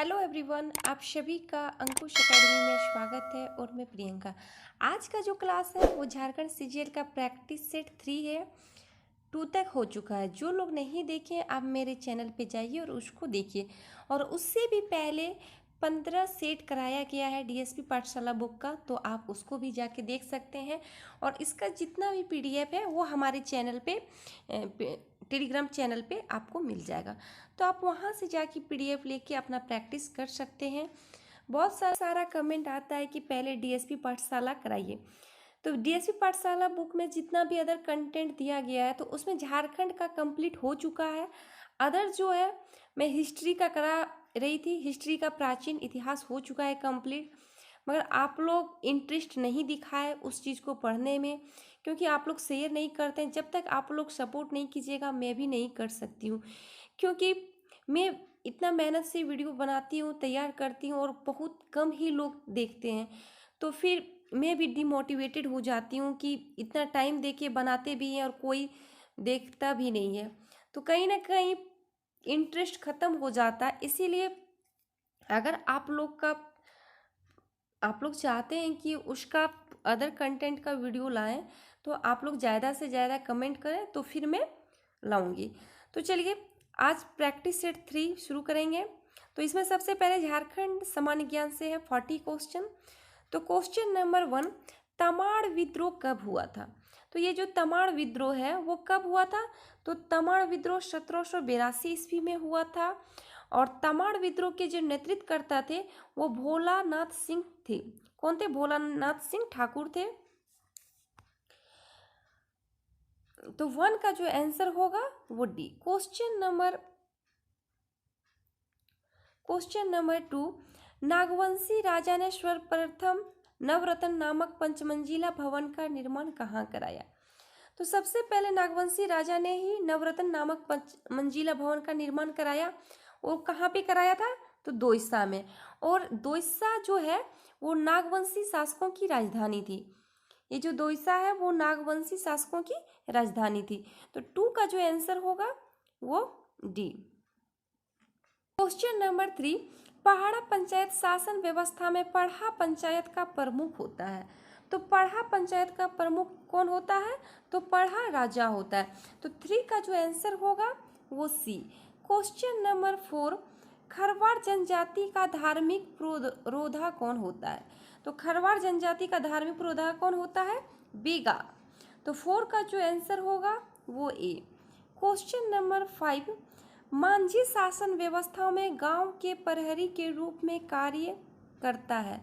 Hello everyone, आप सभी का अंकुश एकेडमी में स्वागत है। और मैं प्रियंका। आज का जो क्लास है वो झारखंड सीजीएल का प्रैक्टिस सेट 3 है। 2 तक हो चुका है। जो लोग नहीं देखे आप मेरे चैनल पे जाइए और उसको देखिए। और उससे भी पहले 15 सेट कराया गया है डीएसपी पाठशाला बुक का, तो आप उसको भी जाके देख सकते हैं। और इसका जितना भी पीडीएफ है वो हमारे चैनल पे टेलीग्राम चैनल पे आपको मिल जाएगा। तो आप वहाँ से जाके पीडीएफ लेके अपना प्रैक्टिस कर सकते हैं। बहुत सारा कमेंट आता है कि पहले डीएसपी पाठशाला कराइए। तो डीएसपी पाठशाला बुक में जितना भी अदर कंटेंट दिया गया है तो उसमें झारखंड का कंप्लीट हो चुका है। अदर जो है मैं हिस्ट्री का करा रही थी, हिस्ट्री का प्राचीन इतिहास हो चुका है कंप्लीट। मगर आप लोग इंटरेस्ट नहीं दिखाए उस चीज़ को पढ़ने में, क्योंकि आप लोग शेयर नहीं करते हैं। जब तक आप लोग सपोर्ट नहीं कीजिएगा मैं भी नहीं कर सकती हूँ, क्योंकि मैं इतना मेहनत से वीडियो बनाती हूँ, तैयार करती हूँ और बहुत कम ही लोग देखते हैं। तो फिर मैं भी डिमोटिवेटेड हो जाती हूँ कि इतना टाइम देके बनाते भी हैं और कोई देखता भी नहीं है, तो कहीं ना कहीं इंटरेस्ट ख़त्म हो जाता है। इसीलिए अगर आप लोग चाहते हैं कि उसका अदर कंटेंट का वीडियो लाएं, तो आप लोग ज़्यादा से ज़्यादा कमेंट करें तो फिर मैं लाऊंगी। तो चलिए आज प्रैक्टिस सेट 3 शुरू करेंगे। तो इसमें सबसे पहले झारखंड सामान्य ज्ञान से है 40 क्वेश्चन। तो क्वेश्चन नंबर 1, तमाड़ विद्रोह कब हुआ था? तो ये जो तमाड़ विद्रोह है वो कब हुआ था? तो तमाड़ विद्रोह 1782 ईस्वी में हुआ था। और तमाड़ विद्रोह के जो नेतृत्वकर्ता थे वो भोलानाथ सिंह थे। कौन थे? भोलानाथ सिंह ठाकुर थे। तो 1 का जो आंसर होगा वो डी। क्वेश्चन नंबर 2, नागवंशी राजा ने सर्वप्रथम नवरत्न नामक पंचमंजिला भवन का निर्माण कहाँ कराया? तो सबसे पहले नागवंशी राजा ने ही नवरत्न नामक पंचमंजिला भवन का निर्माण कराया। वो कहाँ पे कराया था? तो दोईसा में। और दोईसा जो है वो नागवंशी शासकों की राजधानी थी। ये जो दोईसा है वो नागवंशी शासकों की राजधानी थी। तो 2 का जो आंसर होगा वो डी। क्वेश्चन नंबर 3, पहाड़ा पंचायत शासन व्यवस्था में पढ़ा पंचायत का प्रमुख होता है। तो पढ़ा पंचायत का प्रमुख कौन होता है? तो पढ़ा राजा होता है। तो 3 का जो आंसर होगा वो सी। क्वेश्चन नंबर 4, खरवाड़ जनजाति का धार्मिक पुरोधा कौन होता है? तो खरवाड़ जनजाति का धार्मिक पुरोधा कौन होता है? बेगा। तो 4 का जो आंसर होगा वो ए। क्वेश्चन नंबर 5, मांझी शासन व्यवस्था में गांव के प्रहरी के रूप में कार्य करता है।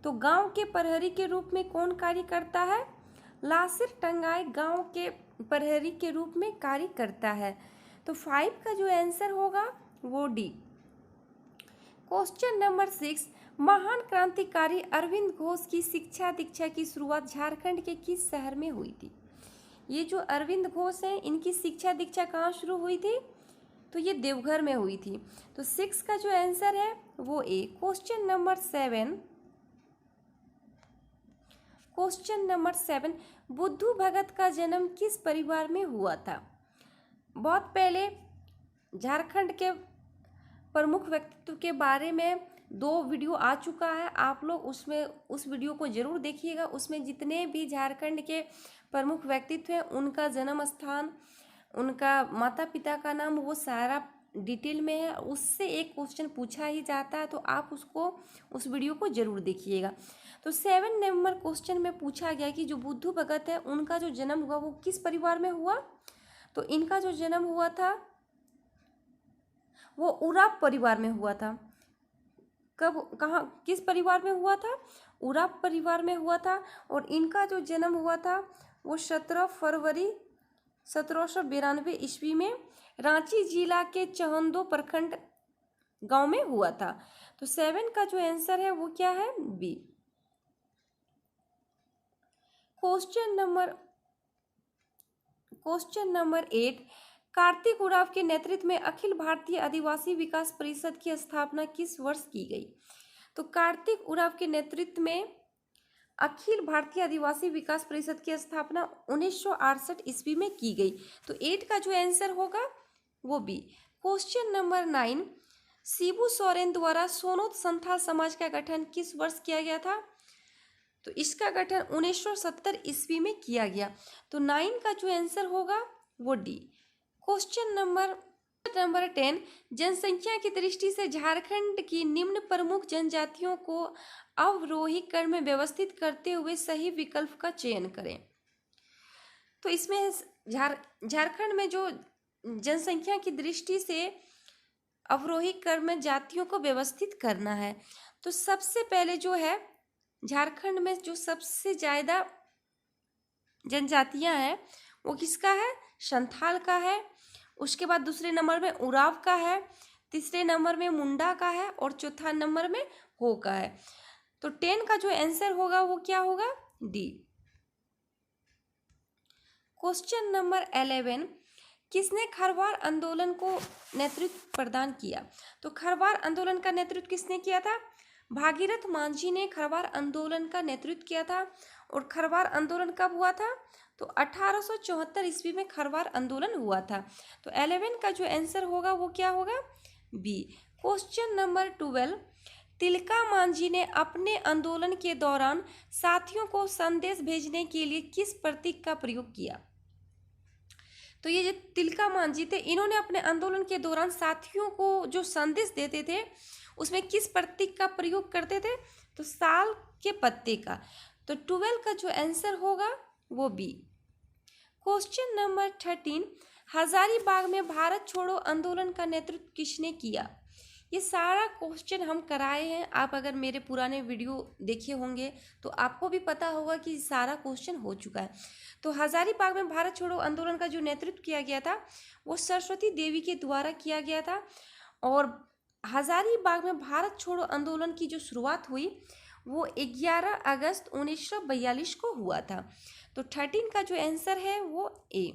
तो गांव के प्रहरी के रूप में कौन कार्य करता है? लासिर टंगाई गांव के प्रहरी के रूप में कार्य करता है। तो 5 का जो आंसर होगा वो डी। क्वेश्चन नंबर 6, महान क्रांतिकारी अरविंद घोष की शिक्षा दीक्षा की शुरुआत झारखंड के किस शहर में हुई थी? ये जो अरविंद घोष हैं इनकी शिक्षा दीक्षा कहाँ शुरू हुई थी? तो ये देवघर में हुई थी। तो 6 का जो आंसर है वो ए। क्वेश्चन नंबर 7, बुद्धू भगत का जन्म किस परिवार में हुआ था? बहुत पहले झारखंड के प्रमुख व्यक्तित्व के बारे में 2 वीडियो आ चुका है। आप लोग उस वीडियो को जरूर देखिएगा। उसमें जितने भी झारखंड के प्रमुख व्यक्तित्व हैं उनका जन्म स्थान, उनका माता पिता का नाम, वो सारा डिटेल में है। उससे एक क्वेश्चन पूछा ही जाता है, तो आप उस वीडियो को जरूर देखिएगा। तो 7 नंबर क्वेश्चन में पूछा गया कि जो बुद्धू भगत है उनका जो जन्म हुआ वो किस परिवार में हुआ? तो इनका जो जन्म हुआ था वो उराव परिवार में हुआ था। कब, कहाँ, किस परिवार में हुआ था? उराव परिवार में हुआ था। और इनका जो जन्म हुआ था वो 17 फरवरी 1792 ईस्वी में रांची जिला के चहंदो प्रखंड गांव में हुआ था। तो 7 का जो आंसर है वो क्या है? B. Question number 8, Kartik Oraon के नेतृत्व में अखिल भारतीय आदिवासी विकास परिषद की स्थापना किस वर्ष की गई? तो कार्तिक उरांव के नेतृत्व में अखिल भारतीय आदिवासी विकास परिषद की स्थापना 1968 ईस्वी में की गई। तो 8 का जो आंसर होगा वो B. Question number 9, Shibu Soren द्वारा सोनोत संथाल समाज का गठन किस वर्ष किया गया था? तो इसका गठन 1970 ईस्वी में किया गया। तो 9 का जो आंसर होगा वो डी। क्वेश्चन नंबर 10, जनसंख्या की दृष्टि से झारखंड की निम्न प्रमुख जनजातियों को अवरोही क्रम में व्यवस्थित करते हुए सही विकल्प का चयन करें। तो इसमें झारखंड में जो जनसंख्या की दृष्टि से अवरोही क्रम में जातियों को व्यवस्थित करना है, तो सबसे पहले जो है झारखंड में जो सबसे ज्यादा जनजातियां हैं वो किसका है? संथाल का है। उसके बाद दूसरे नंबर में उराव का है, तीसरे नंबर में मुंडा का है और चौथा नंबर में हो का है। तो 10 का जो आंसर होगा वो क्या होगा? डी। क्वेश्चन नंबर 11, किसने खरवार आंदोलन को नेतृत्व प्रदान किया? तो खरवार आंदोलन का नेतृत्व किसने किया था? भागीरथ मांझी ने खरवार आंदोलन का नेतृत्व किया था। और खरवार आंदोलन कब हुआ था? तो 1874 ईस्वी में खरवार आंदोलन हुआ था। तो 11 का जो आंसर होगा वो क्या होगा? B. Question number 12, Tilka Manjhi ने अपने आंदोलन के दौरान साथियों को संदेश भेजने के लिए किस प्रतीक का प्रयोग किया? तो ये जो तिलका मांझी थे, इन्होंने अपने आंदोलन के दौरान साथियों को जो संदेश देते थे उसमें किस प्रतीक का प्रयोग करते थे? तो साल के पत्ते का। तो 12 का जो आंसर होगा वो बी। क्वेश्चन नंबर 13, हजारीबाग में भारत छोड़ो आंदोलन का नेतृत्व किसने किया? ये सारा क्वेश्चन हम कराए हैं। आप अगर मेरे पुराने वीडियो देखे होंगे तो आपको भी पता होगा कि सारा क्वेश्चन हो चुका है। तो हजारीबाग में भारत छोड़ो आंदोलन का जो नेतृत्व किया गया था वो सरस्वती देवी के द्वारा किया गया था। और हजारीबाग में भारत छोड़ो आंदोलन की जो शुरुआत हुई वो 11 अगस्त 1942 को हुआ था। तो 13 का जो आंसर है वो A.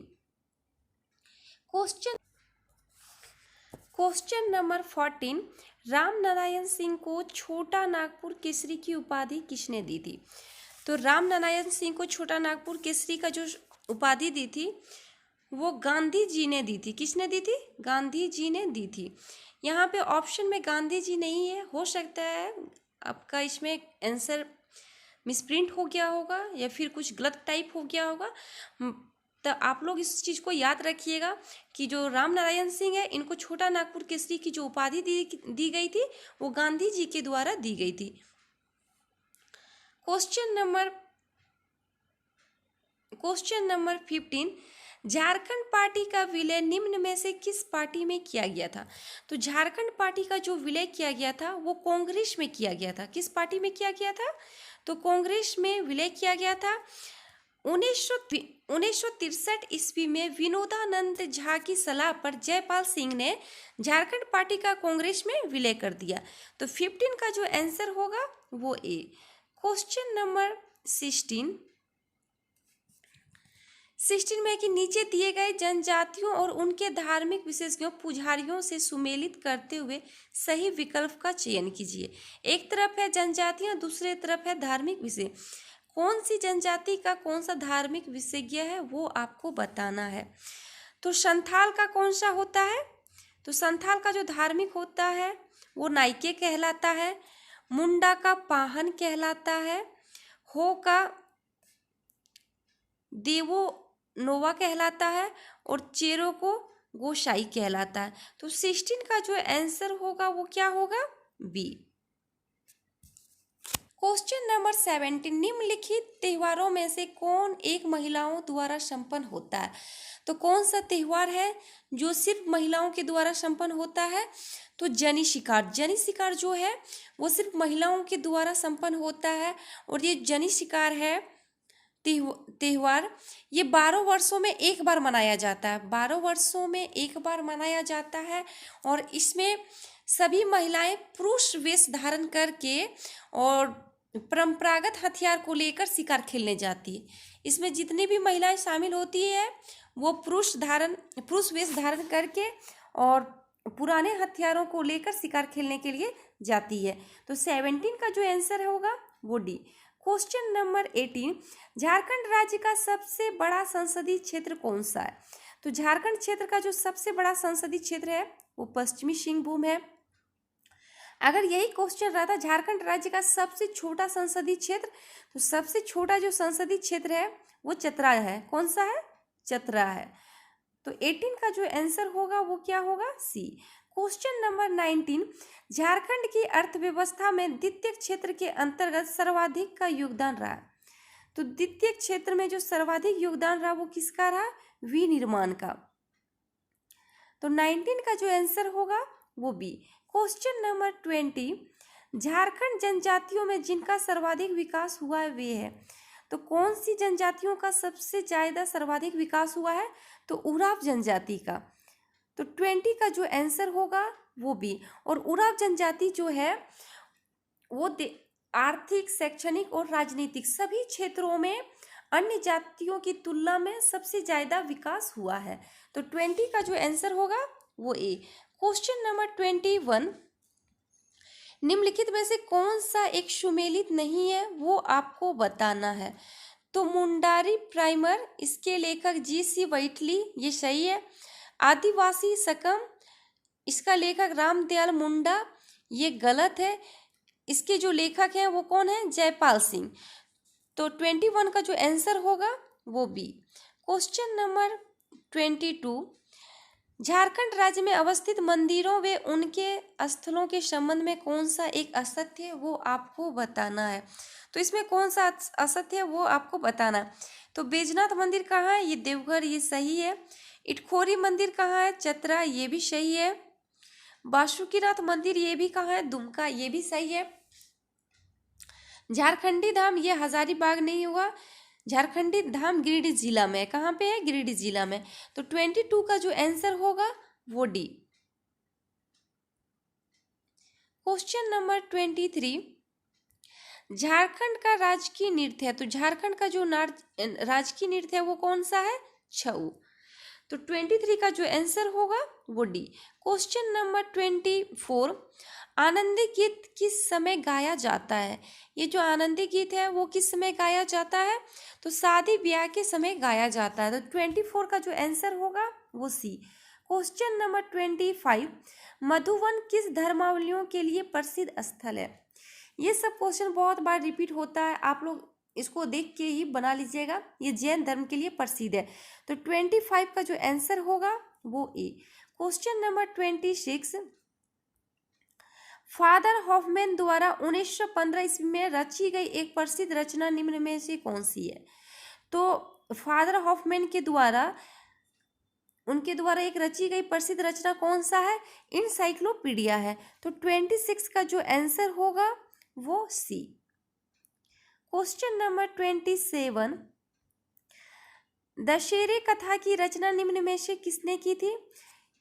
Question number 14, Ram Narayan Singh को छोटा नागपुर केसरी की उपाधि किसने दी थी? तो राम नारायण सिंह को छोटा नागपुर केसरी का जो उपाधि दी थी वो गांधी जी ने दी थी। किसने दी थी? गांधी जी ने दी थी। यहाँ पे ऑप्शन में गांधी जी नहीं है, हो सकता है आपका इसमें आंसर मिसप्रिंट हो गया होगा या फिर कुछ गलत टाइप हो गया होगा। तो आप लोग इस चीज़ को याद रखिएगा कि जो राम नारायण सिंह है इनको छोटा नागपुर केसरी की जो उपाधि दी गई थी वो गांधी जी के द्वारा दी गई थी। क्वेश्चन नंबर 15, झारखंड पार्टी का विलय निम्न में से किस पार्टी में किया गया था? तो झारखंड पार्टी का जो विलय किया गया था वो कांग्रेस में किया गया था। किस पार्टी में किया गया था? तो कांग्रेस में विलय किया गया था। 1963 ईस्वी में विनोदानंद झा की सलाह पर जयपाल सिंह ने झारखंड पार्टी का कांग्रेस में विलय कर दिया। तो 15 का जो आंसर होगा वो ए। क्वेश्चन नंबर 16 में कि नीचे दिए गए जनजातियों और उनके धार्मिक विशेषज्ञों पुजारियों से सुमेलित करते हुए सही विकल्प का चयन कीजिए। एक तरफ है जनजातियां, दूसरे तरफ है धार्मिक विषय। कौन सी जनजाति का कौन सा धार्मिक विशेषज्ञ है वो आपको बताना है। तो संथाल का कौन सा होता है? तो संथाल का जो धार्मिक होता है वो नाइके कहलाता है। मुंडा का पाहन कहलाता है। हो का देवो नोवा कहलाता है और चेरो को गोसाई कहलाता है। तो 16 का जो आंसर होगा वो क्या होगा? बी। क्वेश्चन नंबर 17, निम्नलिखित त्योहारों में से कौन एक महिलाओं द्वारा संपन्न होता है? तो कौन सा त्योहार है जो सिर्फ महिलाओं के द्वारा संपन्न होता है? तो जनी शिकार। जनी शिकार जो है वो सिर्फ महिलाओं के द्वारा संपन्न होता है। और ये जनी शिकार है त्योहार ये 12 वर्षों में एक बार मनाया जाता है। 12 वर्षों में एक बार मनाया जाता है और इसमें सभी महिलाएं पुरुष वेश धारण करके और परंपरागत हथियार को लेकर शिकार खेलने जाती है। इसमें जितनी भी महिलाएं शामिल होती है वो पुरुष वेश धारण करके और पुराने हथियारों को लेकर शिकार खेलने के लिए जाती है। तो 17 का जो आंसर होगा वो डी। क्वेश्चन नंबर 18, झारखंड राज्य का सबसे बड़ा संसदीय क्षेत्र कौन सा है? तो झारखंड क्षेत्र का जो सबसे बड़ा संसदीय क्षेत्र है वो पश्चिमी सिंहभूम है। अगर यही क्वेश्चन रहता झारखंड राज्य का सबसे छोटा संसदीय क्षेत्र, तो सबसे छोटा जो संसदीय क्षेत्र है वो चतरा है। कौन सा है? चतरा है। तो 18 का जो आंसर होगा वो क्या होगा? सी। क्वेश्चन नंबर 19, झारखंड की अर्थव्यवस्था में द्वितीय क्षेत्र के अंतर्गत सर्वाधिक का योगदान रहा। तो द्वितीय क्षेत्र में जो सर्वाधिक योगदान रहा वो किसका रहा? विनिर्माण का। तो 19 का जो आंसर होगा वो बी। क्वेश्चन नंबर 20, झारखंड जनजातियों में जिनका सर्वाधिक विकास हुआ है वे है। तो कौन सी जनजातियों का सबसे ज्यादा सर्वाधिक विकास हुआ है? तो उराव जनजाति का। तो 20 का जो आंसर होगा वो बी। और उराव जनजाति जो है वो आर्थिक, शैक्षणिक और राजनीतिक सभी क्षेत्रों में अन्य जातियों की तुलना में सबसे ज्यादा विकास हुआ है। तो 20 का जो आंसर होगा वो ए। क्वेश्चन नंबर 21, निम्नलिखित में से कौन सा एक सुमेलित नहीं है वो आपको बताना है। तो मुंडारी प्राइमर, इसके लेखक जी.सी. वैटली, ये सही है। आदिवासी सकम, इसका लेखक रामदयाल मुंडा, ये गलत है। इसके जो लेखक हैं वो कौन है? जयपाल सिंह। तो 21 का जो आंसर होगा वो बी। क्वेश्चन नंबर 22, झारखंड राज्य में अवस्थित मंदिरों व उनके स्थलों के संबंध में कौन सा एक असत्य है वो आपको बताना है। तो इसमें कौन सा असत्य है वो आपको बताना है। तो बैजनाथ मंदिर कहाँ है? ये देवघर, ये सही है। इटखोरी मंदिर कहाँ है? चतरा, ये भी सही है। बासुकीनाथ मंदिर ये भी कहाँ है? दुमका, ये भी सही है। झारखंडी धाम ये हजारीबाग नहीं हुआ, झारखंडी धाम गिरिडीह जिला में। कहाँ पे है? गिरिडीह जिला में। तो 22 का जो आंसर होगा वो डी। क्वेश्चन नंबर 23, झारखंड का राजकीय नृत्य है। तो झारखंड का जो राजकीय नृत्य है वो कौन सा है? छऊ। तो 23 का जो आंसर होगा वो डी। क्वेश्चन नंबर 24, आनंदी गीत किस समय गाया जाता है? ये जो आनंदी गीत है वो किस समय गाया जाता है? तो शादी ब्याह के समय गाया जाता है। तो 24 का जो आंसर होगा वो सी। क्वेश्चन नंबर 25, मधुवन किस धर्मावलंबियों के लिए प्रसिद्ध स्थल है? ये सब क्वेश्चन बहुत बार रिपीट होता है, आप लोग इसको देख के ही बना लीजिएगा। ये जैन धर्म के लिए प्रसिद्ध है। तो 25 का जो आंसर होगा वो A. Question number 26, father Hoffmann द्वारा 1915 ईस्वी में रची गई एक प्रसिद्ध रचना निम्न में से कौन सी है? तो फादर हॉफमैन के द्वारा उनके द्वारा एक रची गई प्रसिद्ध रचना कौन सा है? इनसाइक्लोपीडिया है। तो 26 का जो आंसर होगा वो सी। क्वेश्चन नंबर 27, दशहरे कथा की रचना निम्न में से किसने की थी?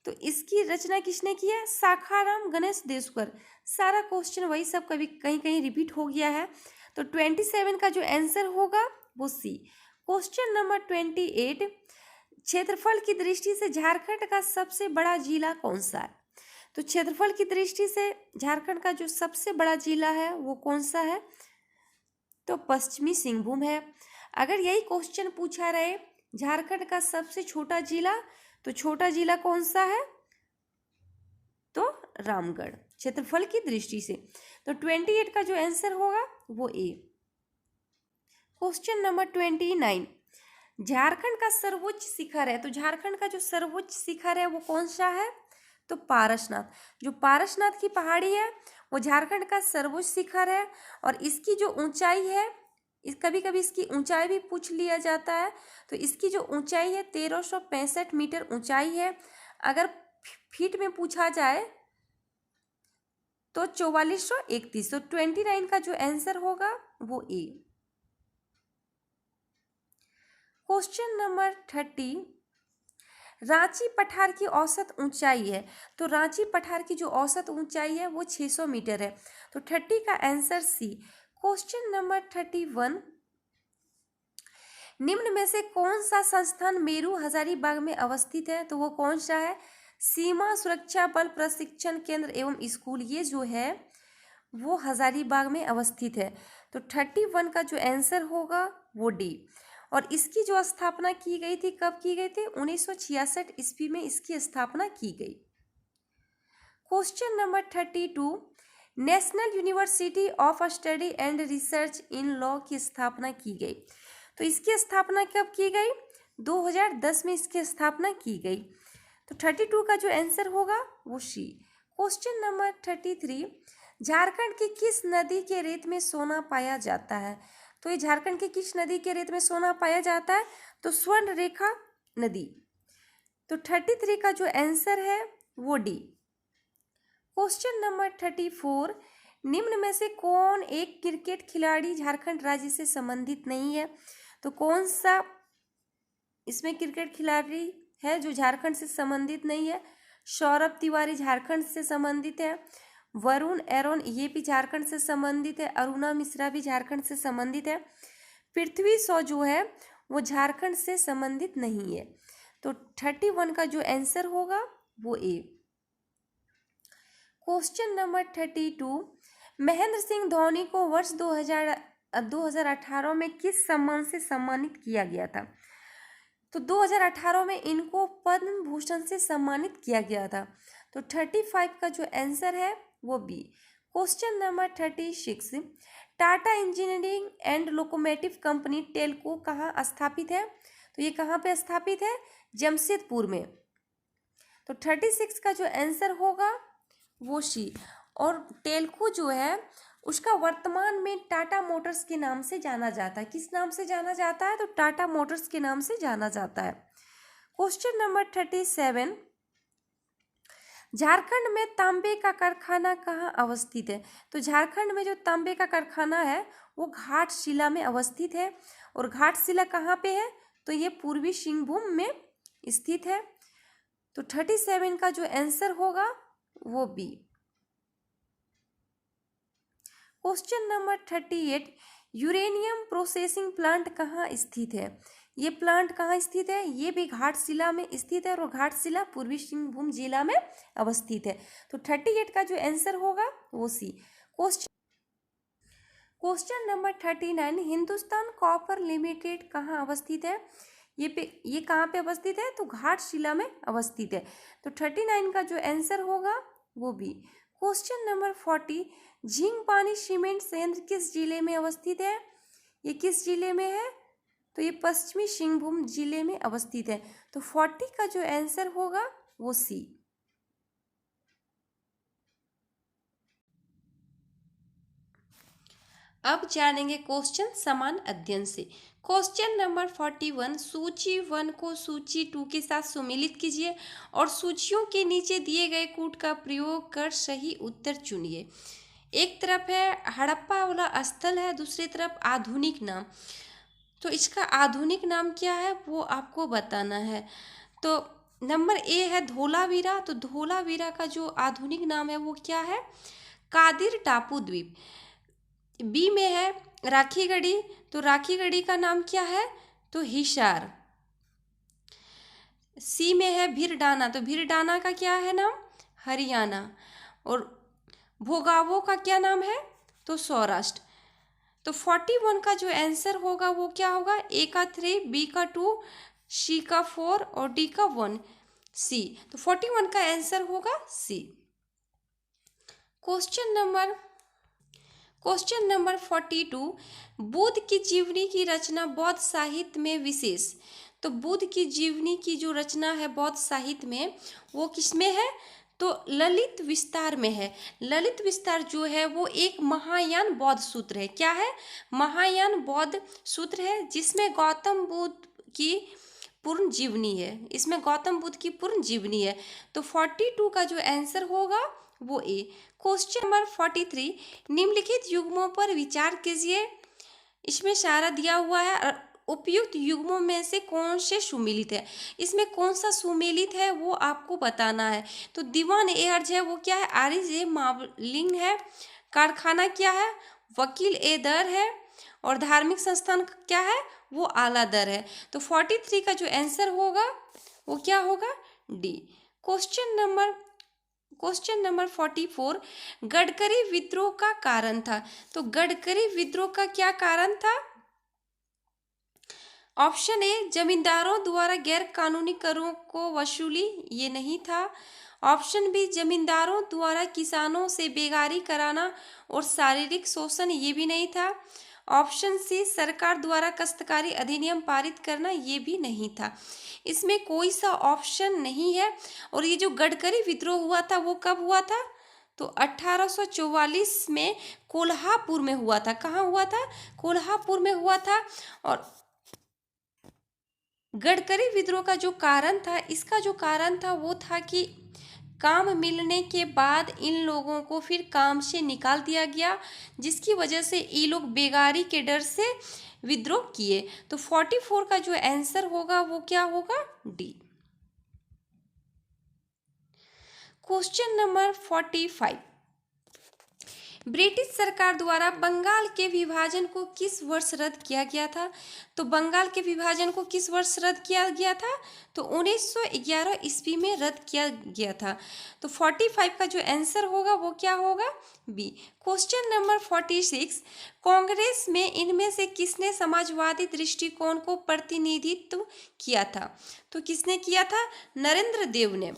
तो इसकी रचना किसने की है? साखाराम गणेश देशकर। सारा क्वेश्चन वही सब कभी कहीं कहीं रिपीट हो गया है। तो 27 का जो आंसर होगा वो सी। क्वेश्चन नंबर 28, क्षेत्रफल की दृष्टि से झारखंड का सबसे बड़ा जिला कौन सा है? तो क्षेत्रफल की दृष्टि से झारखंड का जो सबसे बड़ा जिला है वो कौन सा है? तो पश्चिमी सिंहभूम है। अगर यही क्वेश्चन पूछा रहे झारखंड का सबसे छोटा जिला, तो छोटा जिला कौन सा है? तो रामगढ़, क्षेत्रफल की दृष्टि से। तो 28 का जो आंसर होगा वो ए। क्वेश्चन नंबर 29, झारखंड का सर्वोच्च शिखर है। तो झारखंड का जो सर्वोच्च शिखर है वो कौन सा है? तो पारसनाथ। जो पारसनाथ की पहाड़ी है वो झारखंड का सर्वोच्च शिखर है। और इसकी जो ऊंचाई है, कभी कभी इसकी ऊंचाई भी पूछ लिया जाता है। तो इसकी जो ऊंचाई है 1365 मीटर ऊंचाई है। अगर फीट में पूछा जाए तो 4431। तो 29 का जो आंसर होगा वो ए। क्वेश्चन नंबर 30, रांची पठार की औसत ऊंचाई है। तो रांची पठार की जो औसत ऊंचाई है वो 600 मीटर है। तो 30 का आंसर सी। क्वेश्चन नंबर 31, निम्न में से कौन सा संस्थान मेरू हजारीबाग में अवस्थित है? तो वो कौन सा है? सीमा सुरक्षा बल प्रशिक्षण केंद्र एवं स्कूल, ये जो है वो हजारीबाग में अवस्थित है। तो 31 का जो आंसर होगा वो डी। और इसकी जो स्थापना की गई थी, कब की गई थी? 1966 ईस्वी में इसकी स्थापना की गई। Question number 32, national university of study and research in law की स्थापना की गई? तो इसकी स्थापना कब की गई? 2010 में इसकी स्थापना की गई। तो 32 का जो आंसर होगा वो सी। क्वेश्चन नंबर 33, झारखंड की किस नदी के रेत में सोना पाया जाता है? तो ये झारखंड की किस नदी के रेत में सोना पाया जाता है? तो स्वर्ण रेखा नदी। तो 33 का जो आंसर है वो डी। क्वेश्चन नंबर 34, निम्न में से कौन एक क्रिकेट खिलाड़ी झारखंड राज्य से संबंधित नहीं है? तो कौन सा इसमें क्रिकेट खिलाड़ी है जो झारखंड से संबंधित नहीं है? सौरभ तिवारी झारखंड से संबंधित है, वरुण एरोन ये भी झारखंड से संबंधित है, अरुणा मिश्रा भी झारखंड से संबंधित है, पृथ्वी शॉ जो है वो झारखंड से संबंधित नहीं है। तो 31 का जो आंसर होगा वो A. Question number 32, Mahendra Singh Dhoni को वर्ष 2018 में किस सम्मान से सम्मानित किया गया था? तो 2018 में इनको पद्म भूषण से सम्मानित किया गया था। तो 35 का जो आंसर है वो B. Question number 36, Tata engineering and locomotive company TELCO कहाँ स्थापित है? तो ये कहाँ पे स्थापित है? जमशेदपुर में। तो 36 का जो आंसर होगा वो सी। और टेल्को जो है उसका वर्तमान में टाटा मोटर्स के नाम से जाना जाता है। किस नाम से जाना जाता है? तो टाटा मोटर्स के नाम से जाना जाता है। क्वेश्चन नंबर 37, झारखंड में तांबे का कारखाना कहाँ अवस्थित है? तो झारखंड में जो तांबे का कारखाना है वो घाटशिला में अवस्थित है। और घाटशिला कहाँ पे है? तो ये पूर्वी सिंहभूम में स्थित है। तो 37 का जो आंसर होगा वो B. Question number 38, uranium processing plant कहाँ स्थित है? ये प्लांट कहाँ स्थित है? ये भी घाटशिला में स्थित है और घाटशिला पूर्वी सिंहभूम जिला में अवस्थित है। तो 38 का जो आंसर होगा वो C. Question number 39, Hindustan Copper Limited कहाँ अवस्थित है? ये कहाँ पे अवस्थित है? तो घाटशिला में अवस्थित है। तो 39 का जो आंसर होगा वो बी। क्वेश्चन नंबर 40, झींगपानी सीमेंट संयंत्र किस जिले में अवस्थित है? ये किस जिले में है? तो ये पश्चिमी सिंहभूम जिले में अवस्थित है। तो 40 का जो आंसर होगा वो सी। अब जानेंगे क्वेश्चन समान अध्ययन से। क्वेश्चन नंबर 41, सूची 1 को सूची 2 के साथ सुमेलित कीजिए और सूचियों के नीचे दिए गए कूट का प्रयोग कर सही उत्तर चुनिए। एक तरफ है हड़प्पा वाला स्थल है, दूसरी तरफ आधुनिक नाम। तो इसका आधुनिक नाम क्या है वो आपको बताना है। तो नंबर ए है धोलावीरा। तो धोलावीरा का जो आधुनिक नाम है वो क्या है? कादिर टापू द्वीप। बी में है राखीगढ़ी। तो राखीगढ़ी का नाम क्या है? तो हिसार। सी में है भीरडाना। तो भीरडाना का क्या है नाम? हरियाणा। और भोगावो का क्या नाम है? तो सौराष्ट्र। तो 41 का जो आंसर होगा वो क्या होगा? ए का 3, बी का 2, सी का 4 और डी का 1, सी। तो 41 का आंसर होगा सी। क्वेश्चन नंबर 42, बुद्ध की जीवनी की रचना बौद्ध साहित्य में विशेष। तो बुद्ध की जीवनी की जो रचना है बौद्ध साहित्य में वो किसमें है? तो ललित विस्तार में है। ललित विस्तार जो है वो एक महायान बौद्ध सूत्र है। क्या है? महायान बौद्ध सूत्र है जिसमें गौतम बुद्ध की पूर्ण जीवनी है। इसमें गौतम बुद्ध की पूर्ण जीवनी है। तो 42 का जो आंसर होगा वो ए। क्वेश्चन नंबर 43, निम्नलिखित युग्मों पर विचार कीजिए। इसमें सारा दिया हुआ है। उपयुक्त युग्मों में से कौन से सुमेलित है? इसमें कौन सा सुमेलित है वो आपको बताना है। तो दीवान ए अर्ज है वो क्या है? आरिज ए मावलिंग है। कारखाना क्या है? वकील ए दर है। और धार्मिक संस्थान क्या है? वो आला दर है। तो 43 का जो आंसर होगा वो क्या होगा? डी। क्वेश्चन नंबर 44, गडकरी विद्रोह का कारण था। तो गडकरी विद्रोह का क्या कारण था? ऑप्शन ए जमींदारों द्वारा गैर कानूनी करों को वसूली, ये नहीं था। ऑप्शन बी जमींदारों द्वारा किसानों से बेगारी कराना और शारीरिक शोषण, ये भी नहीं था। ऑप्शन सी सरकार द्वारा काश्तकारी अधिनियम पारित करना, ये भी नहीं था। इसमें कोई सा ऑप्शन नहीं है। और ये जो गडकरी विद्रोह हुआ था वो कब हुआ था? तो 1844 में कोल्हापुर में हुआ था। कहाँ हुआ था? कोल्हापुर में हुआ था। और गडकरी विद्रोह का जो कारण था, इसका जो कारण था वो था कि काम मिलने के बाद इन लोगों को फिर काम से निकाल दिया गया, जिसकी वजह से ये लोग बेगारी के डर से विद्रोह किए। तो 44 का जो आंसर होगा वो क्या होगा? डी। क्वेश्चन नंबर 45, ब्रिटिश सरकार द्वारा बंगाल के विभाजन को किस वर्ष रद्द किया गया था? तो बंगाल के विभाजन को किस वर्ष रद्द किया गया था? तो 1911 ईस्वी में रद्द किया गया था। तो 45 का जो आंसर होगा वो क्या होगा? बी। क्वेश्चन नंबर 46, कांग्रेस में इनमें से किसने समाजवादी दृष्टिकोण को प्रतिनिधित्व किया था? तो किसने किया था? नरेंद्र देव ने।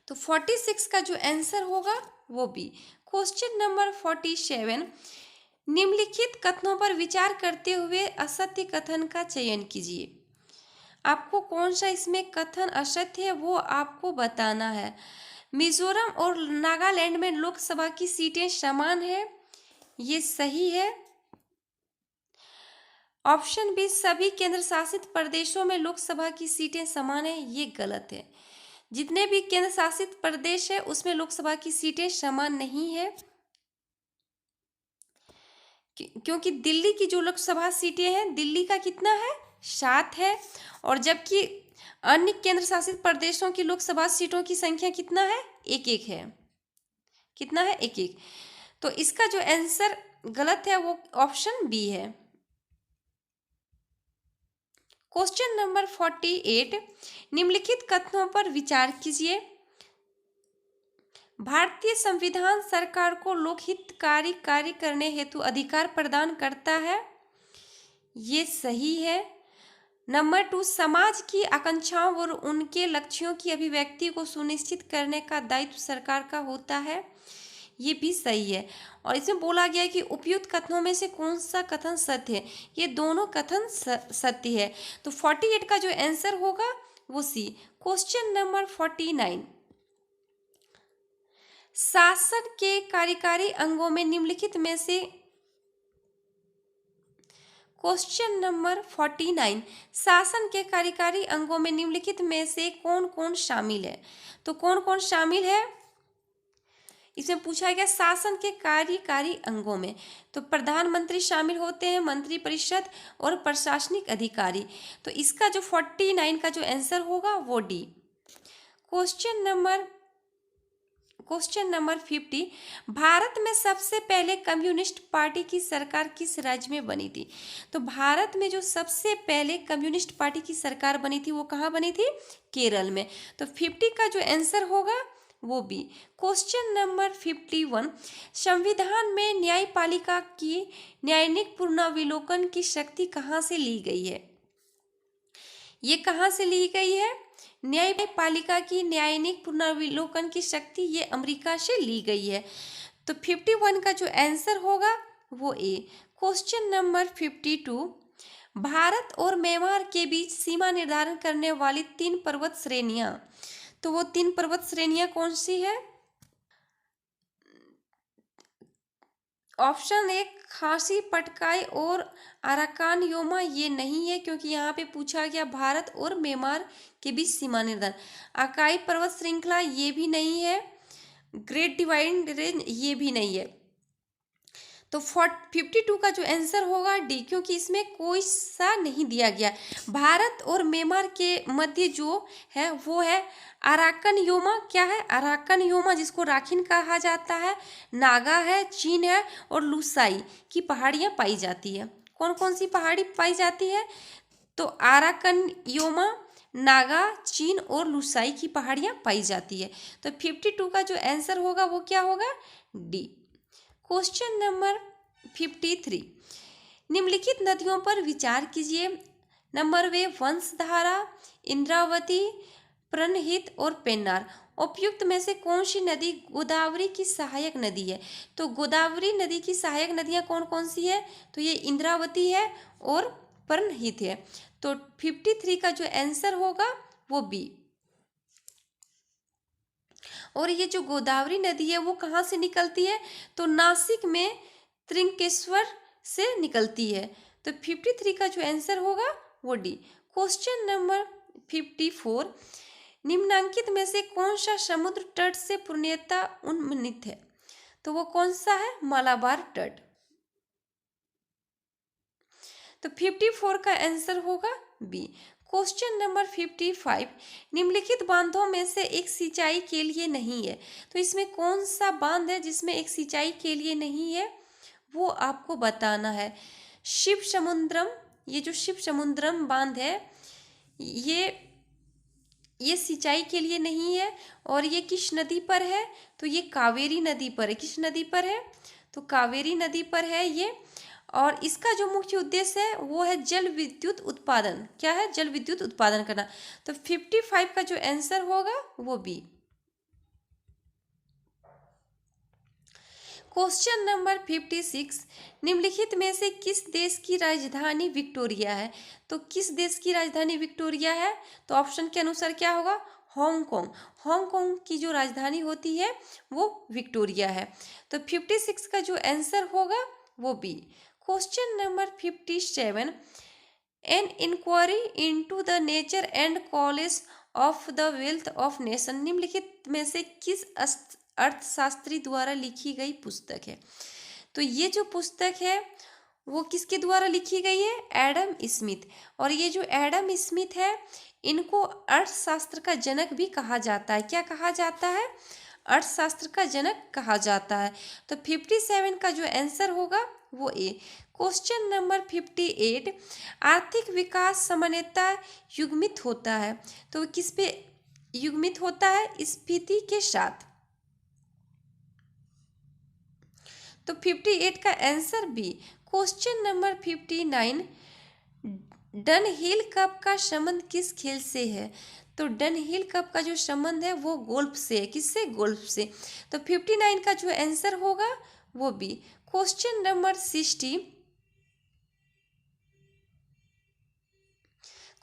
तो 46 का जो आंसर होगा वो बी। क्वेश्चन नंबर 47, निम्नलिखित कथनों पर विचार करते हुए असत्य कथन का चयन कीजिए। आपको कौन सा इसमें कथन असत्य है वो आपको बताना है। मिजोरम और नागालैंड में लोकसभा की सीटें समान है, ये सही है। ऑप्शन बी, सभी केंद्र शासित प्रदेशों में लोकसभा की सीटें समान है, ये गलत है। जितने भी केंद्र शासित प्रदेश है उसमें लोकसभा की सीटें समान नहीं है, क्योंकि दिल्ली की जो लोकसभा सीटें हैं, दिल्ली का कितना है? 7 है। और जबकि अन्य केंद्र शासित प्रदेशों की लोकसभा सीटों की संख्या कितना है? 1-1 है। कितना है? 1-1। तो इसका जो आंसर गलत है वो ऑप्शन बी है। क्वेश्चन नंबर 48, निम्नलिखित कथनों पर विचार कीजिए। भारतीय संविधान सरकार को लोकहितकारी कार्य करने हेतु अधिकार प्रदान करता है, ये सही है। नंबर 2, समाज की आकांक्षाओं और उनके लक्ष्यों की अभिव्यक्ति को सुनिश्चित करने का दायित्व सरकार का होता है, ये भी सही है। और इसमें बोला गया है कि उपयुक्त कथनों में से कौन सा कथन सत्य है? ये दोनों कथन सत्य है। तो 48 का जो आंसर होगा वो सी। क्वेश्चन नंबर 49, शासन के कार्यकारी अंगों में निम्नलिखित में से क्वेश्चन नंबर 49, शासन के कार्यकारी अंगों में निम्नलिखित में से कौन कौन शामिल है? तो कौन कौन शामिल है? इसमें पूछा गया शासन के कार्यकारी अंगों में। तो प्रधानमंत्री शामिल होते हैं, मंत्रिपरिषद और प्रशासनिक अधिकारी। तो इसका जो 49 का जो आंसर होगा वो डी। क्वेश्चन नंबर 50, भारत में सबसे पहले कम्युनिस्ट पार्टी की सरकार किस राज्य में बनी थी? तो भारत में जो सबसे पहले कम्युनिस्ट पार्टी की सरकार बनी थी वो कहाँ बनी थी? केरल में। तो 50 का जो आंसर होगा वो बी। क्वेश्चन नंबर 51, संविधान में न्यायपालिका की न्यायिक पुनर्विलोकन की शक्ति कहाँ से ली गई है? ये कहाँ से ली गई है? न्यायपालिका की न्यायिक पुनर्विलोकन की शक्ति ये अमेरिका से ली गई है। तो 51 का जो आंसर होगा वो ए। क्वेश्चन नंबर 52, भारत और म्यांमार के बीच सीमा निर्धारण करने वाली 3 पर्वत श्रेणियां, तो वो 3 पर्वत श्रेणियां कौन सी है? ऑप्शन ए, खासी पटकाई और अराकान योमा, ये नहीं है क्योंकि यहाँ पे पूछा गया भारत और म्यांमार के बीच सीमा निर्धारण। अकाई पर्वत श्रृंखला ये भी नहीं है। ग्रेट डिवाइड रेंज ये भी नहीं है। तो 52 का जो आंसर होगा डी, क्योंकि इसमें कोई सा नहीं दिया गया। भारत और म्यांमार के मध्य जो है वो है अराकन योमा। क्या है? अराकन योमा, जिसको राखीन कहा जाता है, नागा है, चीन है और लुसाई की पहाड़ियाँ पाई जाती है। कौन कौन सी पहाड़ी पाई जाती है? तो अराकन योमा, नागा, चीन और लुसाई की पहाड़ियाँ पाई जाती है। तो 52 का जो आंसर होगा वो क्या होगा? डी। क्वेश्चन नंबर 53, निम्नलिखित नदियों पर विचार कीजिए। नंबर वे, वंशधारा, इंद्रावती, प्रणहित और पेन्नार। उपयुक्त में से कौन सी नदी गोदावरी की सहायक नदी है? तो गोदावरी नदी की सहायक नदियां कौन कौन सी है? तो ये इंद्रावती है और प्रणहित है। तो 53 का जो आंसर होगा वो बी। और ये जो गोदावरी नदी है वो कहाँ से निकलती है? तो नासिक में त्रिंकेश्वर से निकलती है। तो 53 का जो आंसर होगा वो डी। क्वेश्चन नंबर 54, निम्नांकित में से कौन सा समुद्र तट से पूर्णतः उन्मुक्त है? तो वो कौन सा है? मालाबार तट। तो 54 का आंसर होगा बी। क्वेश्चन नंबर 55, निम्नलिखित बांधों में से एक सिंचाई के लिए नहीं है। तो इसमें कौन सा बांध है जिसमें एक सिंचाई के लिए नहीं है, वो आपको बताना है। शिव समुद्रम, ये जो शिव समुद्रम बांध है ये सिंचाई के लिए नहीं है। और ये किस नदी पर है? तो ये कावेरी नदी पर है। किस नदी पर है? तो कावेरी नदी पर है ये। और इसका जो मुख्य उद्देश्य है वो है जल विद्युत उत्पादन। क्या है? जल विद्युत उत्पादन करना। तो 55 का जो आंसर होगा वो बी। क्वेश्चन नंबर 56, निम्नलिखित में से किस देश की राजधानी विक्टोरिया है? तो किस देश की राजधानी विक्टोरिया है? तो ऑप्शन के अनुसार क्या होगा? हांगकांग। हांगकांग की जो राजधानी होती है वो विक्टोरिया है। तो 56 का जो आंसर होगा वो B. Question number 57, an inquiry into the nature and college of the wealth of nation निम्नलिखित में से किस अर्थशास्त्री द्वारा लिखी गई पुस्तक है? तो ये जो पुस्तक है वो किसके द्वारा लिखी गई है? Adam Smith. और ये जो एडम स्मिथ है इनको अर्थशास्त्र का जनक भी कहा जाता है। क्या कहा जाता है? अर्थशास्त्र का जनक कहा जाता है। तो 57 का जो आंसर होगा वो ए। क्वेश्चन नंबर 58, आर्थिक विकास सामान्यतः युग्मित होता है। तो किस पे युग्मित होता है? स्फीति के साथ। तो 58 का answer B. Question number 59, Dunhill cup का संबंध किस खेल से है? तो डनहिल कप का जो संबंध है वो गोल्फ से है। किससे? गोल्फ से। तो 59 का जो आंसर होगा वो B. Question number 60,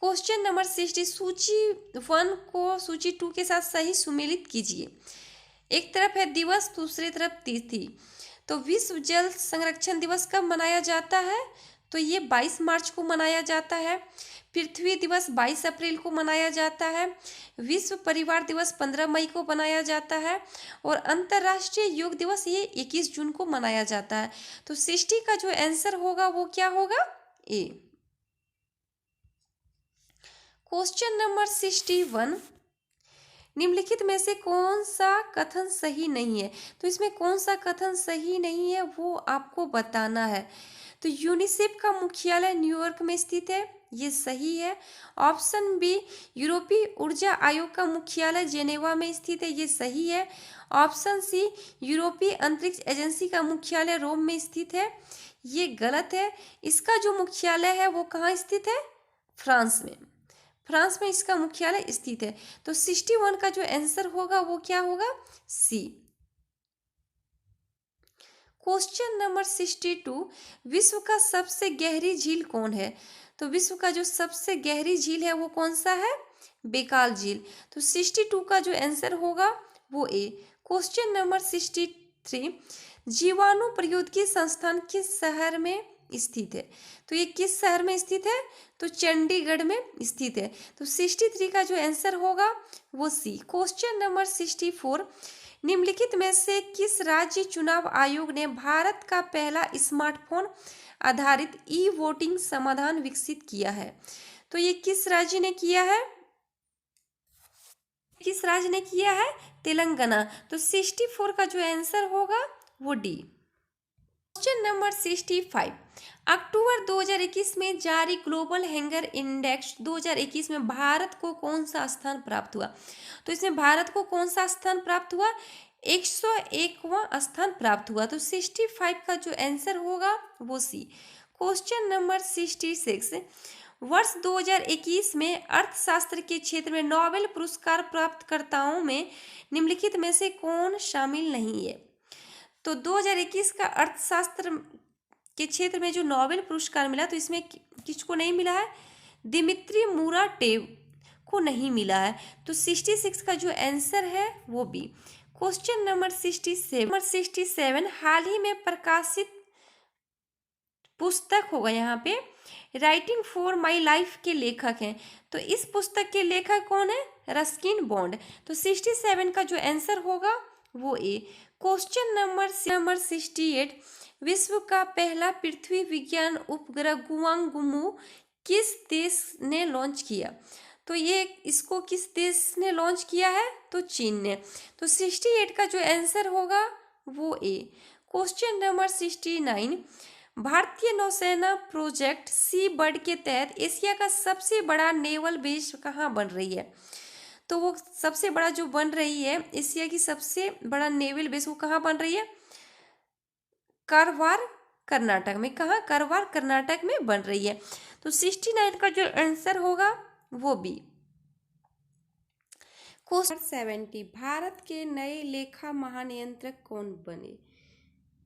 question number 60, सूची 1 को सूची 2 के साथ सही सुमेलित कीजिए। एक तरफ है दिवस, दूसरी तरफ तिथि। तो विश्व जल संरक्षण दिवस कब मनाया जाता है? तो ये 22 मार्च को मनाया जाता है। पृथ्वी दिवस 22 अप्रैल को मनाया जाता है। विश्व परिवार दिवस 15 मई को मनाया जाता है। और अंतर्राष्ट्रीय योग दिवस ये 21 जून को मनाया जाता है। तो 60 का जो आंसर होगा वो क्या होगा? ए। क्वेश्चन नंबर 61, निम्नलिखित में से कौन सा कथन सही नहीं है? तो इसमें कौन सा कथन सही नहीं है वो आपको बताना है। तो यूनिसेफ का मुख्यालय न्यूयॉर्क में स्थित है, ये सही है। ऑप्शन बी, यूरोपीय ऊर्जा आयोग का मुख्यालय जेनेवा में स्थित है, ये सही है। ऑप्शन सी, यूरोपीय अंतरिक्ष एजेंसी का मुख्यालय रोम में स्थित है, ये गलत है। इसका जो मुख्यालय है वो कहाँ स्थित है? फ्रांस में। फ्रांस में इसका मुख्यालय स्थित है। तो 61 का जो आंसर होगा वो क्या होगा? सी। क्वेश्चन नंबर 62, विश्व का सबसे गहरी झील कौन है? तो विश्व का जो सबसे गहरी झील है वो कौन सा है? बेकाल झील। तो 62 का जो आंसर होगा वो ए। क्वेश्चन नंबर 63, जीवाणु प्रौद्योगिकी संस्थान किस शहर में स्थित है? तो ये किस शहर में स्थित है? तो चंडीगढ़ में स्थित है। तो 63 का जो आंसर होगा वो सी। क्वेश्चन नंबर 64, निम्नलिखित में से किस राज्य चुनाव आयोग ने भारत का पहला स्मार्टफोन आधारित ई वोटिंग समाधान विकसित किया है? तो ये किस राज्य ने किया है? किस राज्य ने किया है? तेलंगाना। तो 64 का जो आंसर होगा वो डी। क्वेश्चन नंबर 65, अक्टूबर 2021 में जारी ग्लोबल हैंगर इंडेक्स 2021 में भारत को कौन सा स्थान प्राप्त हुआ? तो इसमें भारत को कौन सा स्थान प्राप्त हुआ? 101वां स्थान प्राप्त हुआ। तो 65 का जो आंसर होगा वो सी। क्वेश्चन नंबर 66, वर्ष 2021 में अर्थशास्त्र के क्षेत्र में नोबेल पुरस्कार प्राप्तकर्ताओं में निम्नलिखित में से कौन शामिल नहीं है? तो 2021 का अर्थशास्त्र के क्षेत्र में जो नोबेल पुरस्कार मिला, तो इसमें किसको नहीं मिला है? दिमित्री मुराटेव को नहीं मिला है। तो 66 का जो आंसर है वो बी। क्वेश्चन नंबर 67 हाल ही में प्रकाशित पुस्तक होगा, यहाँ पे राइटिंग फॉर माई लाइफ के लेखक हैं। तो इस पुस्तक के लेखक कौन है? Ruskin bond. तो 67 का जो आंसर होगा वो ए। क्वेश्चन नंबर 68 विश्व का पहला पृथ्वी विज्ञान उपग्रह गुआंगमू किस देश ने लॉन्च किया? तो ये इसको किस देश ने लॉन्च किया है? तो चीन ने। तो 68 का जो आंसर होगा वो ए। क्वेश्चन नंबर 69 भारतीय नौसेना प्रोजेक्ट सी बर्ड के तहत एशिया का सबसे बड़ा नेवल बेस कहाँ बन रही है? तो वो सबसे बड़ा जो बन रही है, एशिया की सबसे बड़ा नेवल बेस, वो कहाँ बन रही है? कारवार कर्नाटक में। कहाँ? कारवार कर्नाटक में बन रही है। तो 69 का जो आंसर होगा वो बी। क्वेश्चन 70 भारत के नए लेखा महानियंत्रक कौन बने?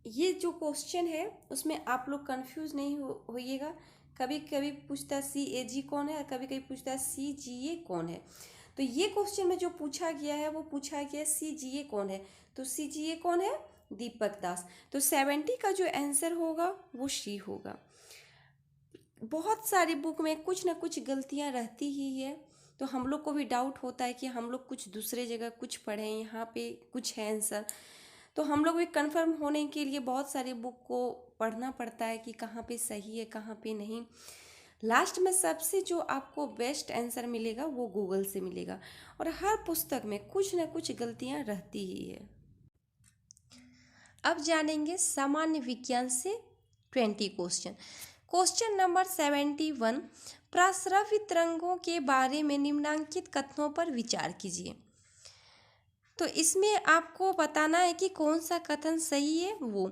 ये जो क्वेश्चन है उसमें आप लोग कंफ्यूज नहीं होइएगा। कभी कभी पूछता है CAG कौन है, कभी कभी पूछता है CGA कौन है। तो ये क्वेश्चन में जो पूछा गया है वो पूछा गया है CGA कौन है। तो CGA कौन है? दीपक दास। तो 70 का जो आंसर होगा वो सी होगा। बहुत सारी बुक में कुछ ना कुछ गलतियां रहती ही है, तो हम लोग को भी डाउट होता है कि हम लोग कुछ दूसरे जगह कुछ पढ़ें, यहाँ पे कुछ है आंसर। तो हम लोग भी कंफर्म होने के लिए बहुत सारी बुक को पढ़ना पड़ता है कि कहाँ पे सही है कहाँ पे नहीं। लास्ट में सबसे जो आपको बेस्ट आंसर मिलेगा वो गूगल से मिलेगा, और हर पुस्तक में कुछ ना कुछ गलतियाँ रहती ही है। अब जानेंगे सामान्य विज्ञान से 20 क्वेश्चन। क्वेश्चन नंबर 71 प्रस्रव्य तरंगों के बारे में निम्नलिखित कथनों पर विचार कीजिए। तो इसमें आपको बताना है कि कौन सा कथन सही है। वो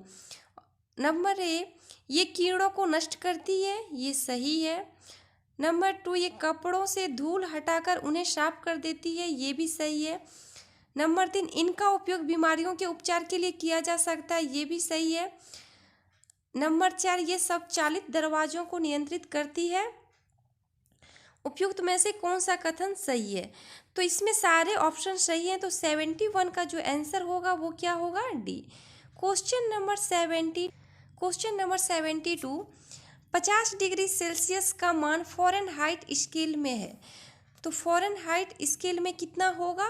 नंबर ए, ये कीड़ों को नष्ट करती है, ये सही है। नंबर 2, ये कपड़ों से धूल हटाकर उन्हें साफ कर देती है, ये भी सही है। नंबर 3, इनका उपयोग बीमारियों के उपचार के लिए किया जा सकता है, ये भी सही है। नंबर 4, ये स्वचालित दरवाजों को नियंत्रित करती है। उपयुक्त में से कौन सा कथन सही है? तो इसमें सारे ऑप्शन सही हैं, तो 71 का जो आंसर होगा वो क्या होगा? D. Question number 72 50 degree Celsius का मान फ़ारेनहाइट स्केल में है, तो फ़ारेनहाइट स्केल में कितना होगा?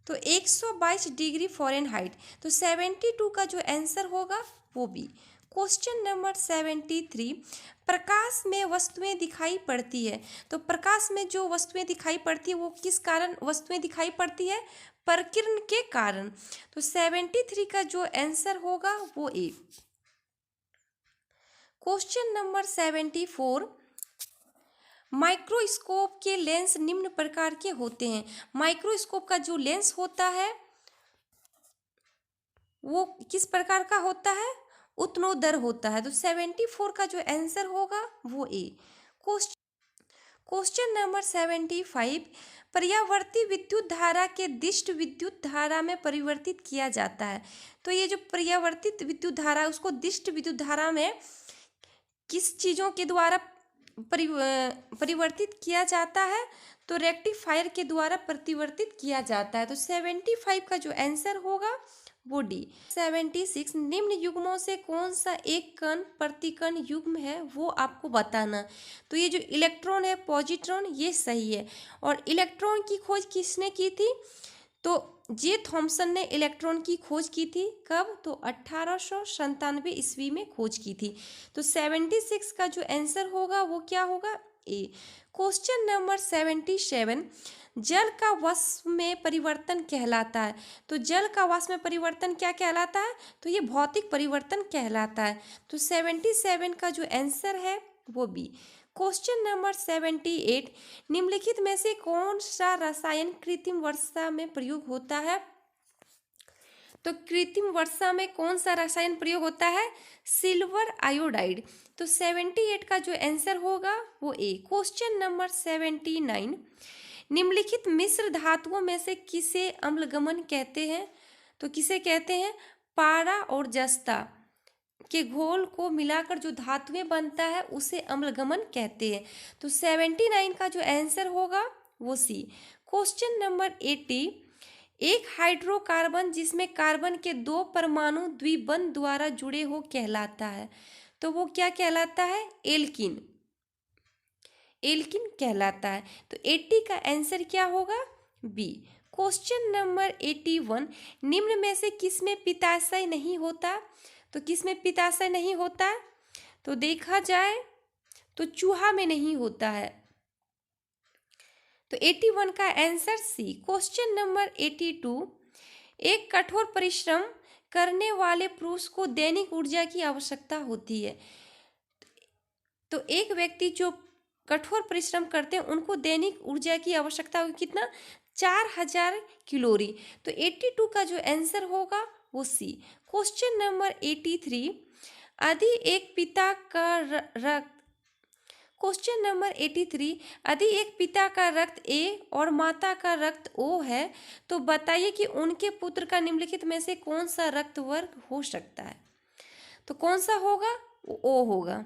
तो 122 डिग्री फ़ारेनहाइट। तो 72 का जो आंसर होगा वो भी। क्वेश्चन नंबर 73 प्रकाश में वस्तुएं दिखाई पड़ती है, तो प्रकाश में जो वस्तुएं दिखाई पड़ती है वो किस कारण वस्तुएं दिखाई पड़ती है? प्रकीर्ण के कारण। तो 73 का जो आंसर होगा वो ए। क्वेश्चन नंबर 74 माइक्रोस्कोप के लेंस निम्न प्रकार के होते हैं। माइक्रोस्कोप का जो लेंस होता है वो किस प्रकार का होता है? उत्तनोदर होता है। तो 74 का जो आंसर होगा वो ए। क्वेश्चन नंबर 75 पर्यावर्ती विद्युत धारा के दिष्ट विद्युत धारा में परिवर्तित किया जाता है। तो ये जो पर्यावर्तित विद्युत धारा है उसको दिष्ट विद्युत धारा में किस चीज़ों के द्वारा परिवर्तित किया जाता है? तो रेक्टिफायर के द्वारा परिवर्तित किया जाता है। तो 75 का जो आंसर होगा वो डी। 76 निम्न युग्मों से कौन सा एक कण प्रतिकण युग्म है वो आपको बताना। तो ये जो इलेक्ट्रॉन है, पॉजिट्रॉन, ये सही है। और इलेक्ट्रॉन की खोज किसने की थी? तो जे थॉमसन ने इलेक्ट्रॉन की खोज की थी। कब? तो 1897 ईस्वी में खोज की थी। तो 76 का जो आंसर होगा वो क्या होगा? ए। क्वेश्चन नंबर 77 जल का वाष्प में परिवर्तन कहलाता है। तो जल का वाष्प में परिवर्तन क्या कहलाता है? तो ये भौतिक परिवर्तन कहलाता है। तो 77 का जो आंसर है वो बी। क्वेश्चन नंबर 78 निम्नलिखित में से कौन सा रसायन कृत्रिम वर्षा में प्रयोग होता है? तो कृत्रिम वर्षा में कौन सा रसायन प्रयोग होता है? Silver iodide. तो 78 का जो आंसर होगा वो ए। क्वेश्चन नंबर 79, निम्नलिखित मिश्र धातुओं में से किसे अम्लगमन कहते हैं? तो किसे कहते हैं? पारा और जस्ता के घोल को मिलाकर जो धातुएं बनता है उसे अम्लगमन कहते हैं। तो 79 का जो आंसर होगा वो सी। क्वेश्चन नंबर 80, एक हाइड्रोकार्बन जिसमें कार्बन के 2 परमाणु द्विबंध द्वारा जुड़े हो कहलाता है। तो वो क्या कहलाता है? एल्किन। एल्किन कहलाता है। तो 80 का आंसर क्या होगा? बी। क्वेश्चन नंबर 81, निम्न में से किसमें पित्ताशय नहीं होता? तो किसमें पित्ताशय नहीं होता? तो देखा जाए तो चूहा में नहीं होता है। तो 81 का आंसर सी। क्वेश्चन नंबर 82, एक कठोर परिश्रम करने वाले पुरुष को दैनिक ऊर्जा की आवश्यकता होती है। तो एक व्यक्ति जो कठोर परिश्रम करते हैं उनको दैनिक ऊर्जा की आवश्यकता होगी कितना? 4000 कैलोरी। तो 82 का जो आंसर होगा वो सी। क्वेश्चन नंबर 83, यदि एक पिता का रक्त क्वेश्चन नंबर 83, यदि एक पिता का रक्त ए और माता का रक्त ओ है तो बताइए कि उनके पुत्र का निम्नलिखित में से कौन सा रक्त वर्ग हो सकता है? तो कौन सा होगा? ओ होगा।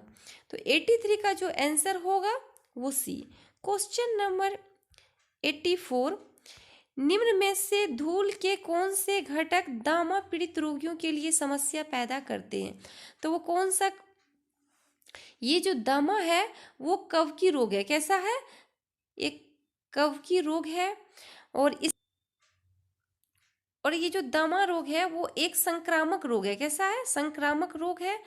तो 83 का जो आंसर होगा वो सी। क्वेश्चन नंबर 84, निम्न में से धूल के कौन से घटक दामा पीड़ित रोगियों के लिए समस्या पैदा करते हैं? तो वो कौन सा? ये जो दमा है वो कवकी रोग है। कैसा है? एक कवकी रोग है। और ये जो दमा रोग है वो एक संक्रामक रोग है। कैसा है? संक्रामक रोग है।